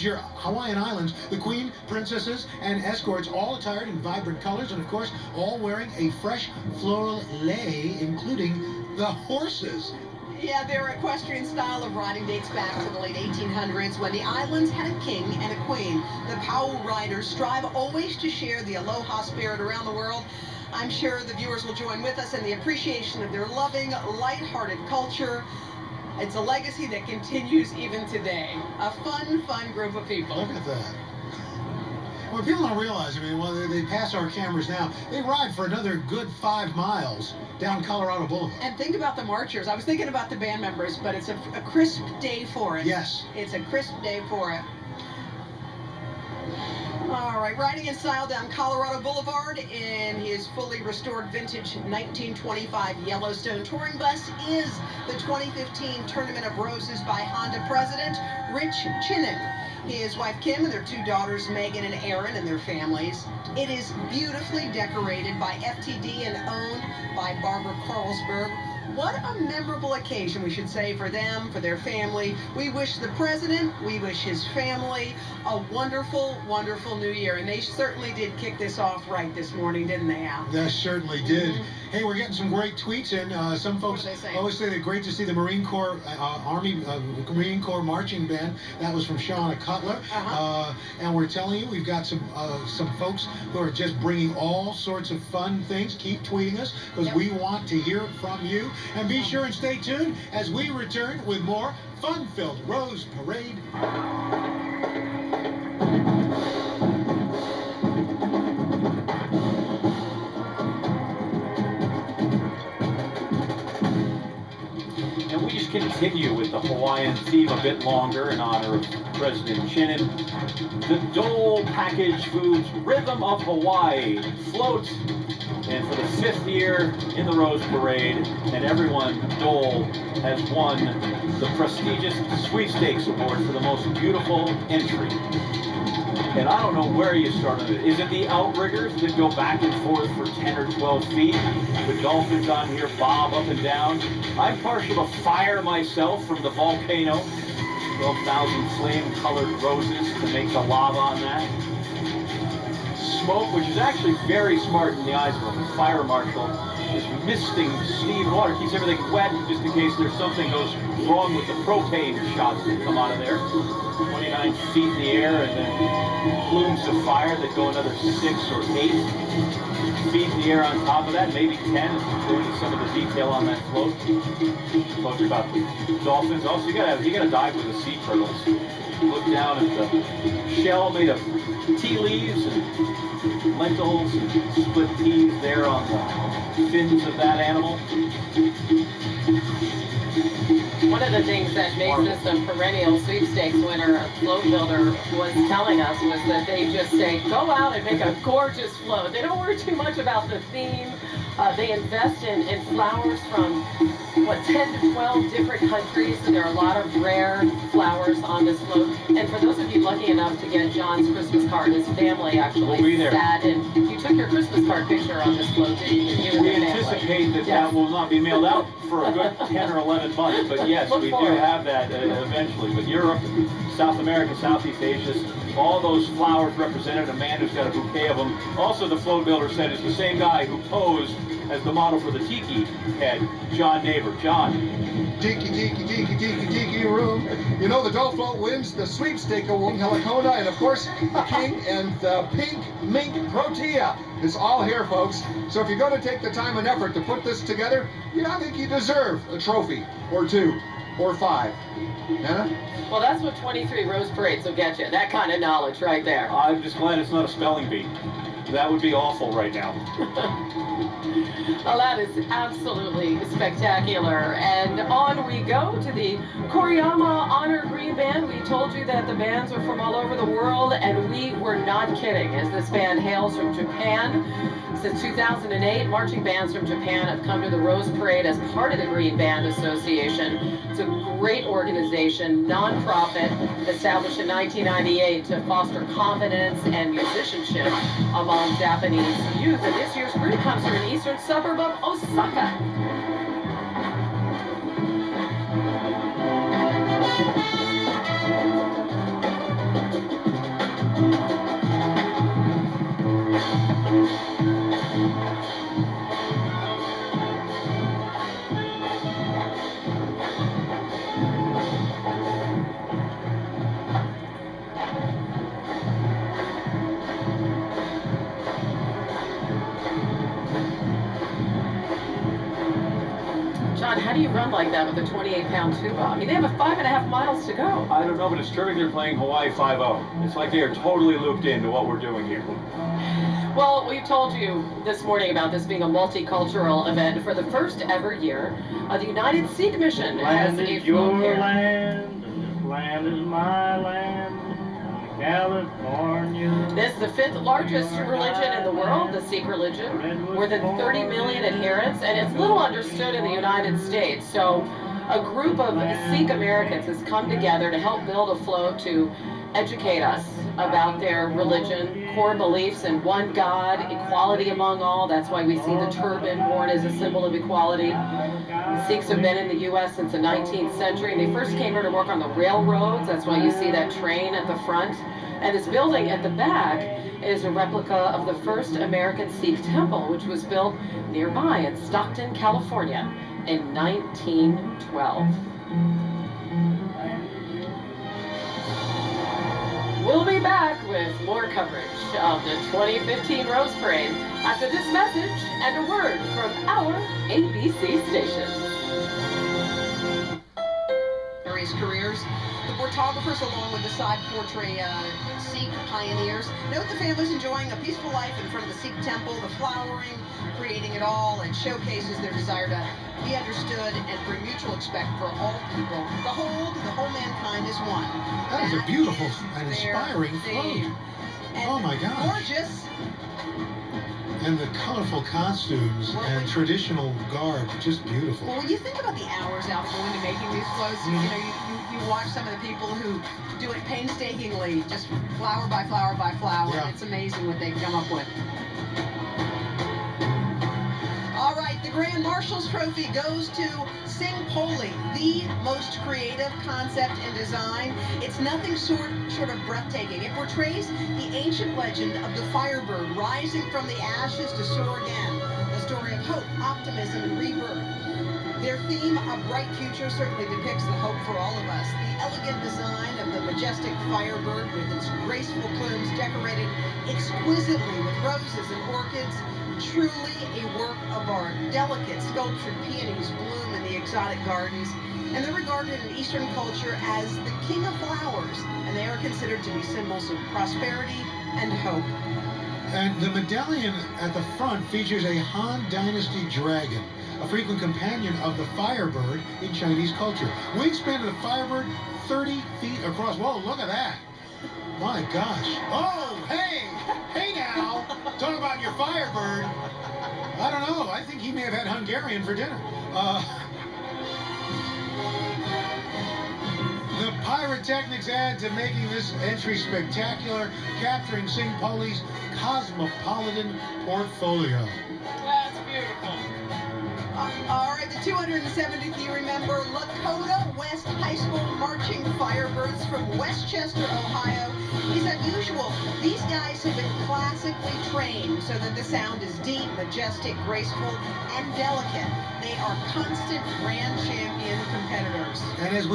your Hawaiian Islands. The Queen, princesses, and escorts all attired in vibrant colors, and of course, all wearing a fresh floral lei, including the horses. Yeah, their equestrian style of riding dates back to the late 1800s when the islands had a king and a queen. The Pau riders strive always to share the aloha spirit around the world. I'm sure the viewers will join with us in the appreciation of their loving, light-hearted culture. It's a legacy that continues even today. A fun group of people. Look at that. Well, people don't realize, I mean, well, they pass our cameras now. They ride for another good 5 miles down Colorado Boulevard. And think about the marchers. I was thinking about the band members, but it's a crisp day for it. Yes. It's a crisp day for it. All right, riding in style down Colorado Boulevard in his fully restored vintage 1925 Yellowstone touring bus is the 2015 Tournament of Roses by Honda president Rich Chinen. His wife Kim and their 2 daughters Megan and Erin and their families. It is beautifully decorated by FTD and owned by Barbara Carlsberg. What a memorable occasion, we should say, for them, for their family. We wish the president, we wish his family a wonderful, wonderful new year. And they certainly did kick this off right this morning, didn't they, Al? They certainly did. Hey, we're getting some great tweets in. Some folks always say they're great to see the Marine Corps Marine Corps marching band. That was from Shauna Cutler. And we're telling you, we've got some folks who are just bringing all sorts of fun things. Keep tweeting us because we want to hear from you. And be sure and stay tuned as we return with more fun-filled Rose Parade. And we just continue with the Hawaiian theme a bit longer in honor of President Chinen. The Dole Packaged Foods Rhythm of Hawaii floats. And for the 5th year in the Rose Parade, and everyone, Dole has won the prestigious Sweepstakes Award for the most beautiful entry. And I don't know where you start on it. Is it the outriggers that go back and forth for 10 or 12 feet? The dolphins on here bob up and down. I'm partial to fire myself from the volcano. 12,000 flame-colored roses to make the lava on that. Smoke, which is actually very smart in the eyes of a fire marshal, is misting steam water, keeps everything wet just in case there's something goes wrong with the propane shots that come out of there. 29 feet in the air, and then plumes of fire that go another 6 or 8 feet in the air on top of that, maybe 10, including some of the detail on that float. Told you about the dolphins. Also, you gotta dive with the sea turtles. Look down at the shell made of tea leaves and lentils and split peas there on the fins of that animal. One of the things that makes this a perennial sweepstakes winner, a float builder was telling us, was that they just say, go out and make a gorgeous float. They don't worry too much about the theme. They invest in flowers from, 10 to 12 different countries. So there are a lot of rare flowers on this float. And for those of you lucky enough to get John's Christmas card, his family actually sat and you took your Christmas card picture on this float, didn't you? We anticipate that that will not be mailed out for a good 10 or 11 months, but yes, we do have that eventually. But Europe, South America, Southeast Asia, all those flowers represented, a man who's got a bouquet of them. Also, the float builder said it's the same guy who posed as the model for the tiki head, John Neighbor. John. Tiki, tiki, tiki, tiki, tiki room. You know, the Dole Float wins the sweepstake award in Helicona, and of course, the king and the pink mink protea is all here, folks. So if you're going to take the time and effort to put this together, I think you deserve a trophy, or 2, or 5. Anna? Well, that's what 23 Rose Parades will get you. That kind of knowledge right there. I'm just glad it's not a spelling bee. That would be awful right now. Well, that is absolutely spectacular. And on we go to the Koriyama Honor Green Band. We told you that the bands are from all over the world, and we were not kidding, as this band hails from Japan. Since 2008, marching bands from Japan have come to the Rose Parade as part of the Green Band Association. It's a great organization, non-profit, established in 1998 to foster confidence and musicianship among Japanese youth. And this year's group comes from an eastern suburb of Osaka. do you run like that with a 28-pound tuba? I mean, they have 5.5 miles to go. I don't know, but it's terrific they're playing Hawaii 5-0. It's like they are totally looped into what we're doing here. Well, we've told you this morning about this being a multicultural event. For the first ever year, the United Sikh Mission has a float here. Land, and this land is my land, California. This is the 5th largest religion in the world, the Sikh religion. More than 30 million adherents, and it's little understood in the United States. So a group of Sikh Americans has come together to help build a float to educate us about their religion, core beliefs in one God, equality among all. That's why we see the turban worn as a symbol of equality. The Sikhs have been in the U.S. since the 19th century, and they first came here to work on the railroads. That's why you see that train at the front. And this building at the back is a replica of the first American Sikh temple, which was built nearby in Stockton, California in 1912. We'll be back with more coverage of the 2015 Rose Parade after this message and a word from our ABC station. Various careers. The photographers, along with the side portrait Sikh pioneers, note the families enjoying a peaceful life in front of the Sikh temple, the flowering, creating it all, and showcases their desire to be understood and bring mutual respect for all people. The whole mankind is one. That is a beautiful and inspiring float. Oh my gosh. Gorgeous. And the colorful costumes and traditional garb, just beautiful. Well, when you think about the hours out going to making these floats, you know, you watch some of the people who do it painstakingly, just flower by flower by flower. Yeah. And it's amazing what they come up with. All right, the Grand Marshal's Trophy goes to Sing Poli, the most creative concept and design. It's nothing short of breathtaking. It portrays the ancient legend of the Firebird rising from the ashes to soar again. A story of hope, optimism, and rebirth. Their theme, A Bright Future, certainly depicts the hope for all of us. The elegant design of the majestic Firebird with its graceful plumes decorated exquisitely with roses and orchids. Truly a work of art. Delicate sculptured peonies bloom in the exotic gardens, and they're regarded in Eastern culture as the king of flowers, and they are considered to be symbols of prosperity and hope. And the medallion at the front features a Han Dynasty dragon, a frequent companion of the Firebird in Chinese culture. Wingspan of the Firebird, 30 feet across. Whoa, look at that. My gosh. Oh, hey! Hey now! Talk about your Firebird. I don't know. I think he may have had Hungarian for dinner. The pyrotechnics add to making this entry spectacular, capturing Sing Poli's cosmopolitan portfolio. That's beautiful. All right, the 270th year, remember, Lakota West High School marching Firebirds from Westchester, Ohio, is unusual. These guys have been classically trained so that the sound is deep, majestic, graceful, and delicate. They are constant grand champion competitors. And as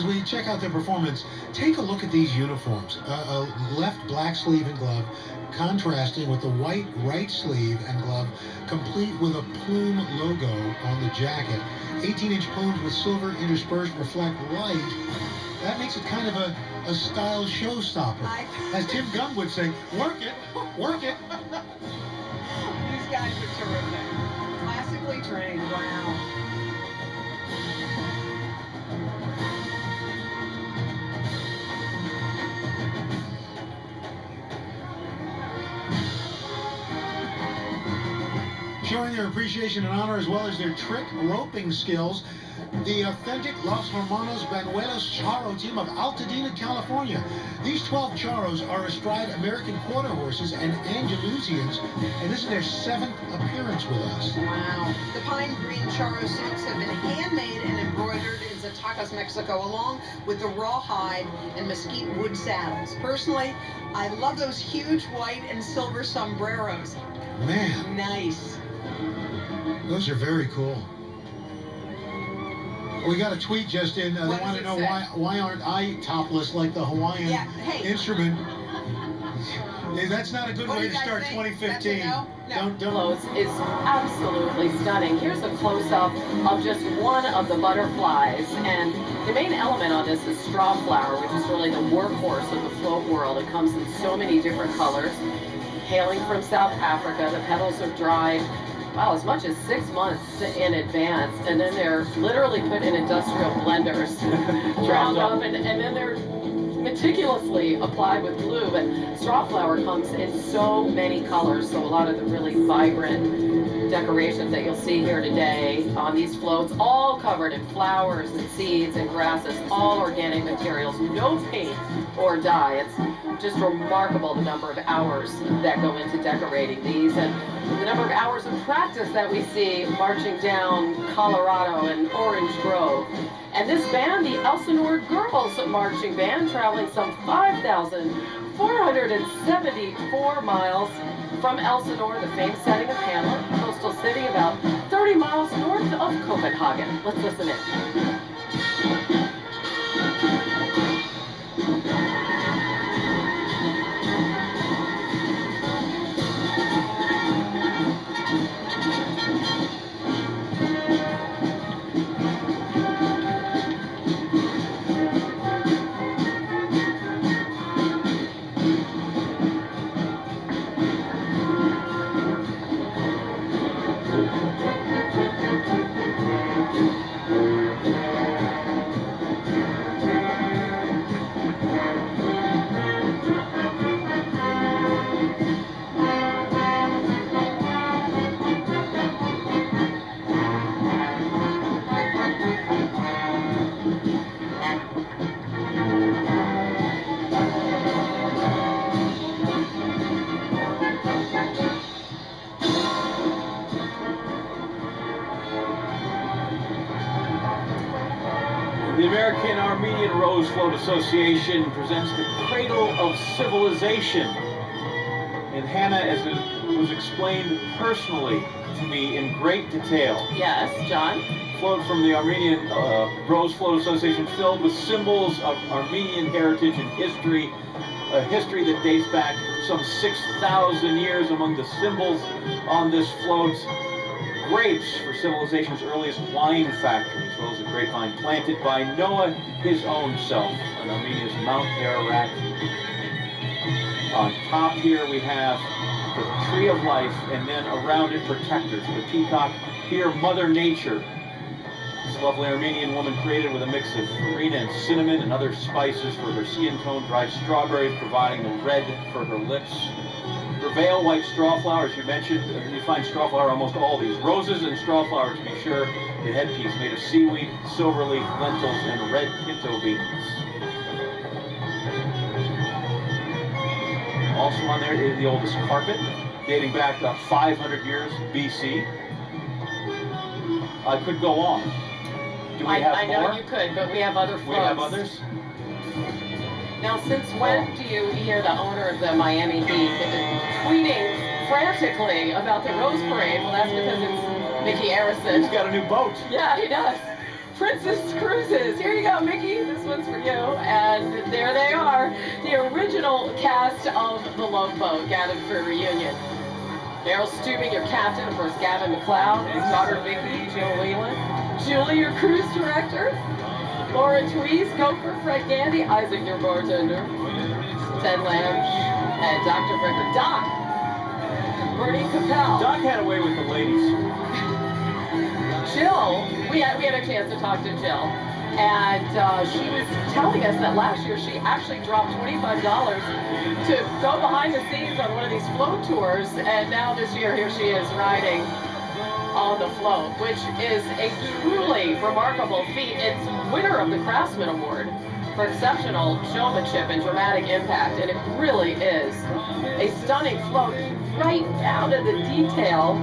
we check out their performance, take a look at these uniforms. A left black sleeve and glove, contrasting with the white right sleeve and glove, complete with a plume logo on the jacket. 18-inch plumes with silver interspersed reflect light. That makes it kind of a style showstopper. As Tim Gunn would say, work it, work it. These guys are terrific. Classically trained, wow. Showing their appreciation and honor as well as their trick roping skills, the authentic Los Hermanos Banuelos Charro team of Altadena, California. These 12 charros are astride American quarter horses and Andalusians, and this is their 7th appearance with us. Wow. The pine green charro suits have been handmade and embroidered in Zacatecas, Mexico, along with the rawhide and mesquite wood saddles. Personally, I love those huge white and silver sombreros. Man. Nice. Those are very cool. We got a tweet just in. They want to know why aren't I topless like the Hawaiian instrument? Hey, that's not a good What do way you to guys start think? 2015. That's a no? No. Don't. Floats is absolutely stunning. Here's a close-up of just one of the butterflies, and the main element on this is straw flower, which is really the workhorse of the float world. It comes in so many different colors. Hailing from South Africa, the petals are dried, wow, as much as 6 months in advance, and then they're literally put in industrial blenders, ground up, and then they're meticulously applied with glue. But straw flower comes in so many colors, so a lot of the really vibrant decorations that you'll see here today on these floats, all covered in flowers and seeds and grasses, all organic materials, no paint or dye. It's just remarkable the number of hours that go into decorating these, and the number of hours of practice that we see marching down Colorado and Orange Grove. And this band, the Elsinore Girls Marching Band, traveling some 5,474 miles from Elsinore, the famed setting of Hamlet, coastal city about 30 miles north of Copenhagen. Let's listen in. The American Armenian Rose Float Association presents the Cradle of Civilization. And Hannah, as it was explained personally to me in great detail. Yes, John? Float from the Armenian Rose Float Association, filled with symbols of Armenian heritage and history, a history that dates back some 6,000 years. Among the symbols on this float, grapes for civilization's earliest wine factory, as well as a grapevine planted by Noah his own self on Armenia's Mount Ararat. On top here we have the Tree of Life, and then around it protectors, the peacock. Here, Mother Nature. This lovely Armenian woman created with a mix of farina and cinnamon and other spices for her skin tone, dried strawberries providing the red for her lips. Veil white straw flowers, you mentioned, you find straw flower almost all these. Roses and straw flower, to be sure. The headpiece made of seaweed, silver leaf, lentils, and red pinto beans. Also on there is the oldest carpet, dating back to 500 years BC. I could go on. Do we have I more? know you could, but we have other floats. We have others? Now, since when do you hear the owner of the Miami Heat tweeting frantically about the Rose Parade? Well, that's because it's Mickey Arison. He's got a new boat. Yeah, he does. Princess Cruises. Here you go, Mickey. This one's for you. And there they are, the original cast of the Love Boat gathered for a reunion. Daryl Stubing, your captain, of course, Gavin McLeod, his daughter Vicky, Jill Whelan, Julie, your cruise director, Laura Tweez, Gopher, Fred Gandy, Isaac, your bartender, Ted Lamb, and Dr. Fricker. Doc, Bernie Capel. Doc had a way with the ladies. Jill, we had a chance to talk to Jill, and she was telling us that last year she actually dropped $25 to go behind the scenes on one of these float tours, and now this year here she is riding on the float, which is a truly remarkable feat. It's winner of the Craftsman Award for exceptional showmanship and dramatic impact, and it really is a stunning float, right down to the detail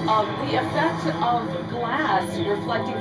of the effect of glass reflecting the